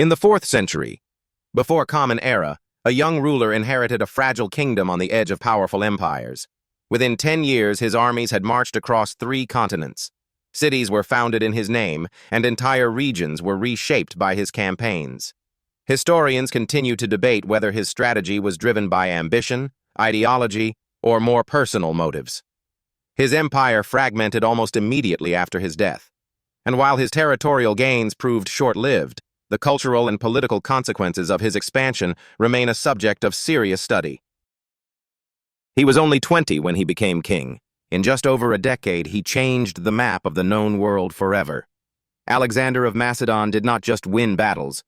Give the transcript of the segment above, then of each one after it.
In the 4th century, before Common Era, a young ruler inherited a fragile kingdom on the edge of powerful empires. Within 10 years, his armies had marched across 3 continents. Cities were founded in his name, and entire regions were reshaped by his campaigns. Historians continue to debate whether his strategy was driven by ambition, ideology, or more personal motives. His empire fragmented almost immediately after his death. And while his territorial gains proved short-lived, the cultural and political consequences of his expansion remain a subject of serious study. He was only 20 when he became king. In just over a decade, he changed the map of the known world forever. Alexander of Macedon did not just win battles,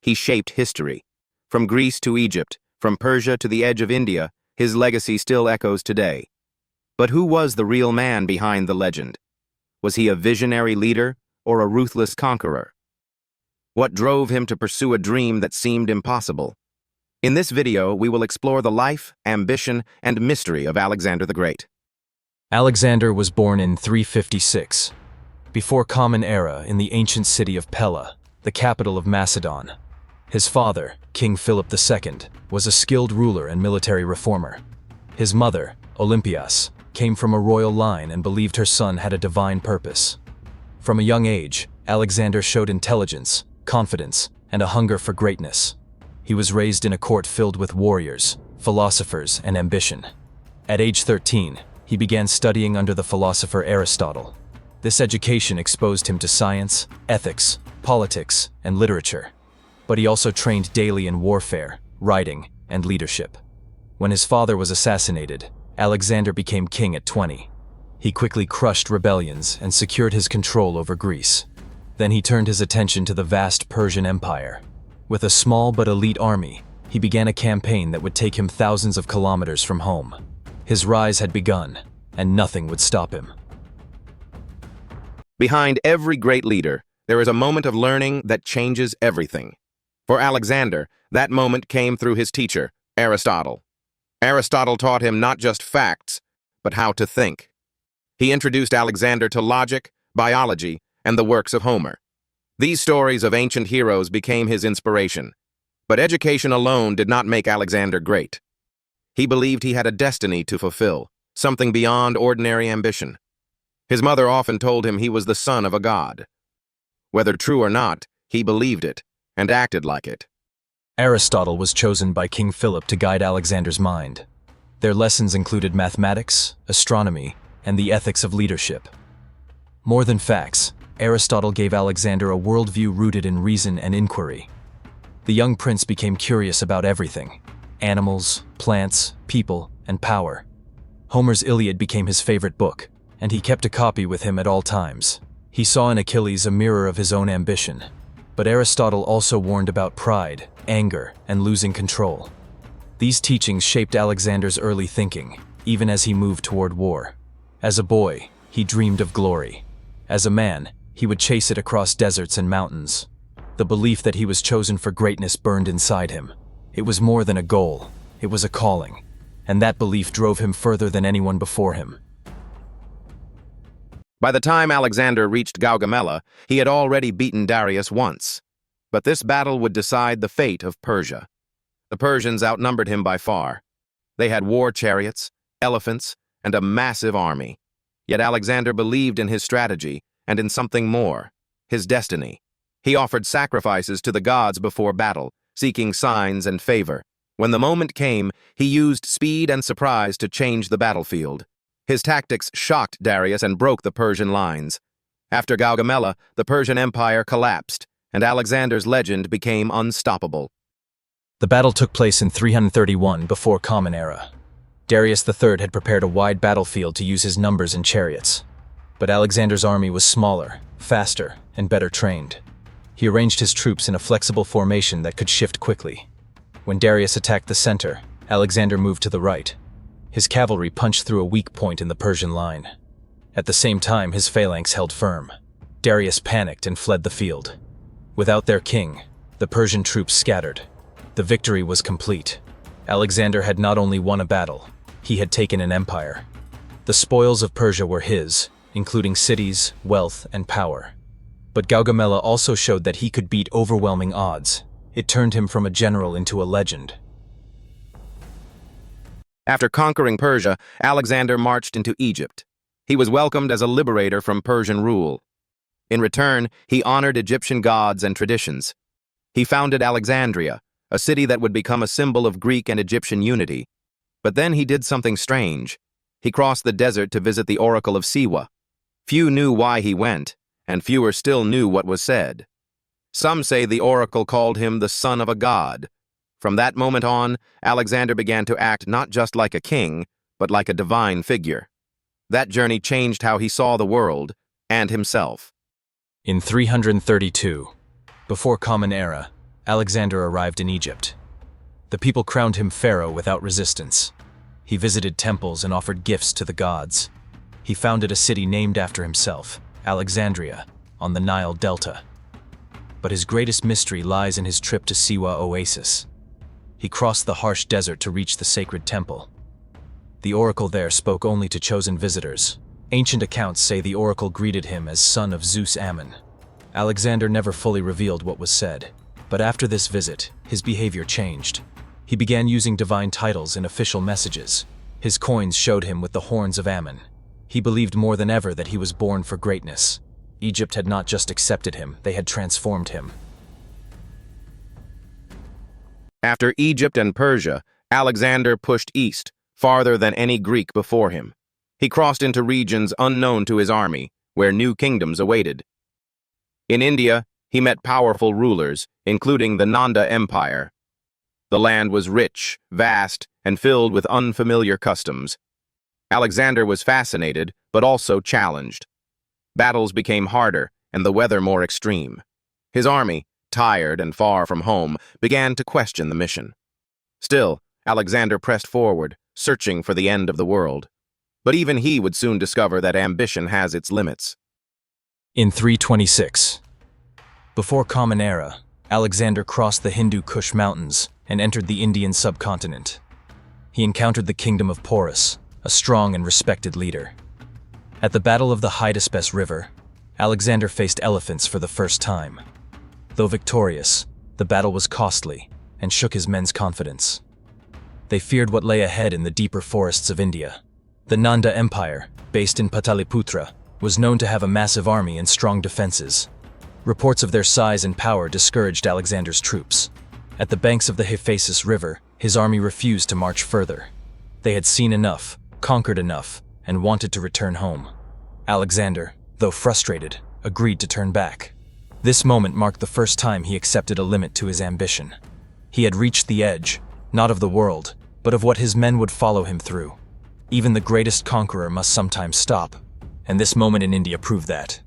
he shaped history. From Greece to Egypt, from Persia to the edge of India, his legacy still echoes today. But who was the real man behind the legend? Was he a visionary leader or a ruthless conqueror? What drove him to pursue a dream that seemed impossible? In this video, we will explore the life, ambition, and mystery of Alexander the Great. Alexander was born in 356, before Common Era, in the ancient city of Pella, the capital of Macedon. His father, King Philip II, was a skilled ruler and military reformer. His mother, Olympias, came from a royal line and believed her son had a divine purpose. From a young age, Alexander showed intelligence, confidence, and a hunger for greatness. He was raised in a court filled with warriors, philosophers, and ambition. At age 13, he began studying under the philosopher Aristotle. This education exposed him to science, ethics, politics, and literature. But he also trained daily in warfare, writing, and leadership. When his father was assassinated, Alexander became king at 20. He quickly crushed rebellions and secured his control over Greece. Then he turned his attention to the vast Persian Empire. With a small but elite army, he began a campaign that would take him thousands of kilometers from home. His rise had begun, and nothing would stop him. Behind every great leader, there is a moment of learning that changes everything. For Alexander, that moment came through his teacher, Aristotle. Aristotle taught him not just facts, but how to think. He introduced Alexander to logic, biology, and the works of Homer. These stories of ancient heroes became his inspiration. But education alone did not make Alexander great. He believed he had a destiny to fulfill, something beyond ordinary ambition. His mother often told him he was the son of a god. Whether true or not, he believed it and acted like it. Aristotle was chosen by King Philip to guide Alexander's mind. Their lessons included mathematics, astronomy, and the ethics of leadership. More than facts, Aristotle gave Alexander a worldview rooted in reason and inquiry. The young prince became curious about everything: animals, plants, people, and power. Homer's Iliad became his favorite book, and he kept a copy with him at all times. He saw in Achilles a mirror of his own ambition. But Aristotle also warned about pride, anger, and losing control. These teachings shaped Alexander's early thinking, even as he moved toward war. As a boy, he dreamed of glory. As a man, he would chase it across deserts and mountains. The belief that he was chosen for greatness burned inside him. It was more than a goal, it was a calling, and that belief drove him further than anyone before him. By the time Alexander reached Gaugamela, he had already beaten Darius once. But this battle would decide the fate of Persia. The Persians outnumbered him by far. They had war chariots, elephants, and a massive army. Yet Alexander believed in his strategy and in something more: his destiny. He offered sacrifices to the gods before battle, seeking signs and favor. When the moment came, he used speed and surprise to change the battlefield. His tactics shocked Darius and broke the Persian lines. After Gaugamela, the Persian Empire collapsed, and Alexander's legend became unstoppable. The battle took place in 331 before Common Era. Darius III had prepared a wide battlefield to use his numbers and chariots. But Alexander's army was smaller, faster, and better trained. He arranged his troops in a flexible formation that could shift quickly. When Darius attacked the center, Alexander moved to the right. His cavalry punched through a weak point in the Persian line. At the same time, his phalanx held firm. Darius panicked and fled the field. Without their king, the Persian troops scattered. The victory was complete. Alexander had not only won a battle, he had taken an empire. The spoils of Persia were his, including cities, wealth, and power. But Gaugamela also showed that he could beat overwhelming odds. It turned him from a general into a legend. After conquering Persia, Alexander marched into Egypt. He was welcomed as a liberator from Persian rule. In return, he honored Egyptian gods and traditions. He founded Alexandria, a city that would become a symbol of Greek and Egyptian unity. But then he did something strange. He crossed the desert to visit the Oracle of Siwa. Few knew why he went, and fewer still knew what was said. Some say the oracle called him the son of a god. From that moment on, Alexander began to act not just like a king, but like a divine figure. That journey changed how he saw the world and himself. In 332, before Common Era, Alexander arrived in Egypt. The people crowned him pharaoh without resistance. He visited temples and offered gifts to the gods. He founded a city named after himself, Alexandria, on the Nile Delta. But his greatest mystery lies in his trip to Siwa Oasis. He crossed the harsh desert to reach the sacred temple. The oracle there spoke only to chosen visitors. Ancient accounts say the oracle greeted him as son of Zeus Ammon. Alexander never fully revealed what was said, but after this visit, his behavior changed. He began using divine titles in official messages. His coins showed him with the horns of Ammon. He believed more than ever that he was born for greatness. Egypt had not just accepted him, they had transformed him. After Egypt and Persia, Alexander pushed east, farther than any Greek before him. He crossed into regions unknown to his army, where new kingdoms awaited. In India, he met powerful rulers, including the Nanda Empire. The land was rich, vast, and filled with unfamiliar customs. Alexander was fascinated, but also challenged. Battles became harder, and the weather more extreme. His army, tired and far from home, began to question the mission. Still, Alexander pressed forward, searching for the end of the world. But even he would soon discover that ambition has its limits. In 326, before Common Era, Alexander crossed the Hindu Kush Mountains and entered the Indian subcontinent. He encountered the kingdom of Porus, a strong and respected leader. At the Battle of the Hydaspes River, Alexander faced elephants for the first time. Though victorious, the battle was costly and shook his men's confidence. They feared what lay ahead in the deeper forests of India. The Nanda Empire, based in Pataliputra, was known to have a massive army and strong defenses. Reports of their size and power discouraged Alexander's troops. At the banks of the Hephaestus River, his army refused to march further. They had seen enough, conquered enough, and wanted to return home. Alexander, though frustrated, agreed to turn back. This moment marked the first time he accepted a limit to his ambition. He had reached the edge, not of the world, but of what his men would follow him through. Even the greatest conqueror must sometimes stop, and this moment in India proved that.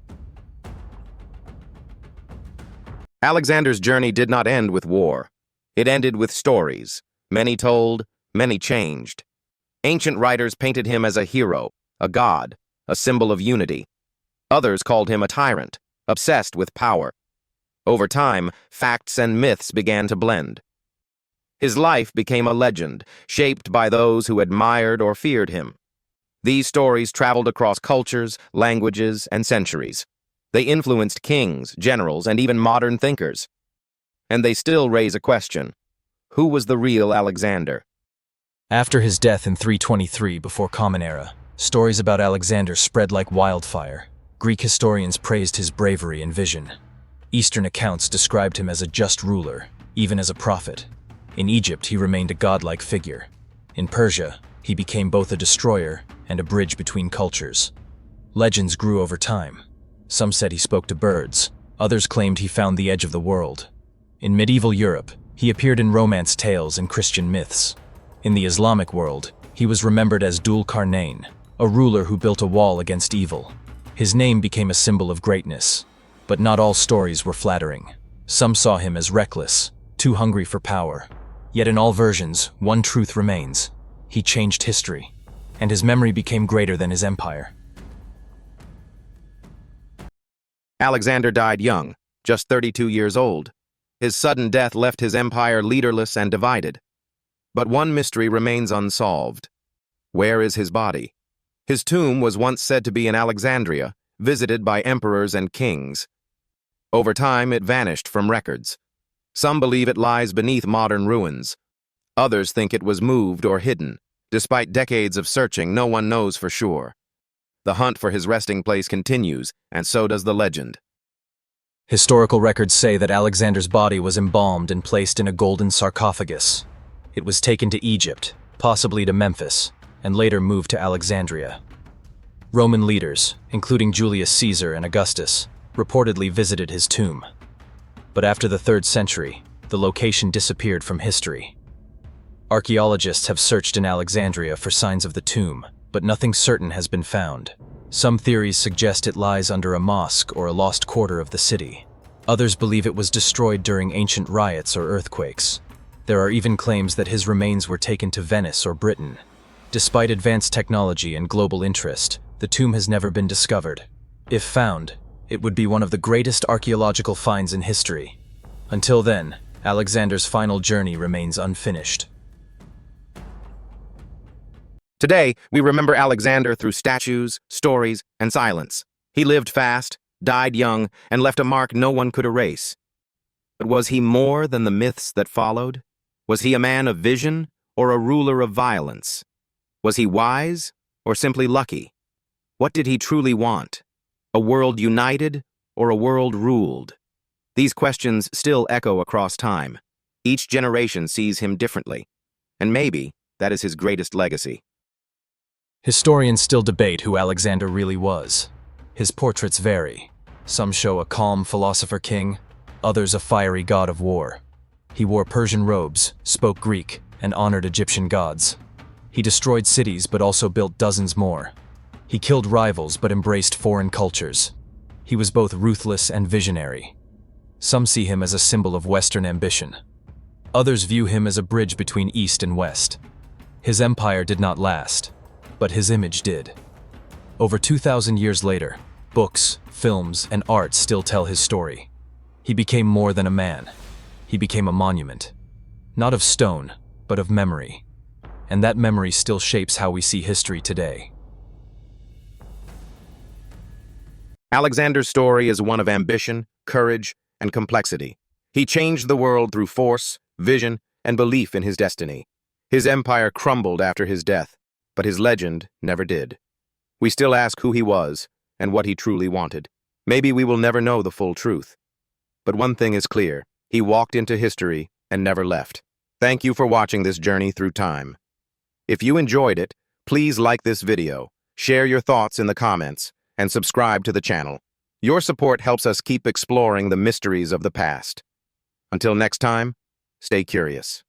Alexander's journey did not end with war. It ended with stories, many told, many changed. Ancient writers painted him as a hero, a god, a symbol of unity. Others called him a tyrant, obsessed with power. Over time, facts and myths began to blend. His life became a legend, shaped by those who admired or feared him. These stories traveled across cultures, languages, and centuries. They influenced kings, generals, and even modern thinkers. And they still raise a question. Who was the real Alexander? After his death in 323 before Common Era, stories about Alexander spread like wildfire. Greek historians praised his bravery and vision. Eastern accounts described him as a just ruler, even as a prophet. In Egypt, he remained a godlike figure. In Persia, he became both a destroyer and a bridge between cultures. Legends grew over time. Some said he spoke to birds. Others claimed he found the edge of the world. In medieval Europe, he appeared in romance tales and Christian myths. In the Islamic world, he was remembered as Dhul Qarnayn, a ruler who built a wall against evil. His name became a symbol of greatness. But not all stories were flattering. Some saw him as reckless, too hungry for power. Yet in all versions, one truth remains. He changed history, and his memory became greater than his empire. Alexander died young, just 32 years old. His sudden death left his empire leaderless and divided. But one mystery remains unsolved. Where is his body? His tomb was once said to be in Alexandria, visited by emperors and kings. Over time, it vanished from records. Some believe it lies beneath modern ruins. Others think it was moved or hidden. Despite decades of searching, no one knows for sure. The hunt for his resting place continues, and so does the legend. Historical records say that Alexander's body was embalmed and placed in a golden sarcophagus. It was taken to Egypt, possibly to Memphis, and later moved to Alexandria. Roman leaders, including Julius Caesar and Augustus, reportedly visited his tomb. But after the 3rd century, the location disappeared from history. Archaeologists have searched in Alexandria for signs of the tomb, but nothing certain has been found. Some theories suggest it lies under a mosque or a lost quarter of the city. Others believe it was destroyed during ancient riots or earthquakes. There are even claims that his remains were taken to Venice or Britain. Despite advanced technology and global interest, the tomb has never been discovered. If found, it would be one of the greatest archaeological finds in history. Until then, Alexander's final journey remains unfinished. Today, we remember Alexander through statues, stories, and silence. He lived fast, died young, and left a mark no one could erase. But was he more than the myths that followed? Was he a man of vision or a ruler of violence? Was he wise or simply lucky? What did he truly want? A world united or a world ruled? These questions still echo across time. Each generation sees him differently, and maybe that is his greatest legacy. Historians still debate who Alexander really was. His portraits vary. Some show a calm philosopher king, others a fiery god of war. He wore Persian robes, spoke Greek, and honored Egyptian gods. He destroyed cities but also built dozens more. He killed rivals but embraced foreign cultures. He was both ruthless and visionary. Some see him as a symbol of Western ambition. Others view him as a bridge between East and West. His empire did not last, but his image did. Over 2,000 years later, books, films, and art still tell his story. He became more than a man. He became a monument. Not of stone, but of memory. And that memory still shapes how we see history today. Alexander's story is one of ambition, courage, and complexity. He changed the world through force, vision, and belief in his destiny. His empire crumbled after his death, but his legend never did. We still ask who he was and what he truly wanted. Maybe we will never know the full truth. But one thing is clear: he walked into history and never left. Thank you for watching this journey through time. If you enjoyed it, please like this video, share your thoughts in the comments, and subscribe to the channel. Your support helps us keep exploring the mysteries of the past. Until next time, stay curious.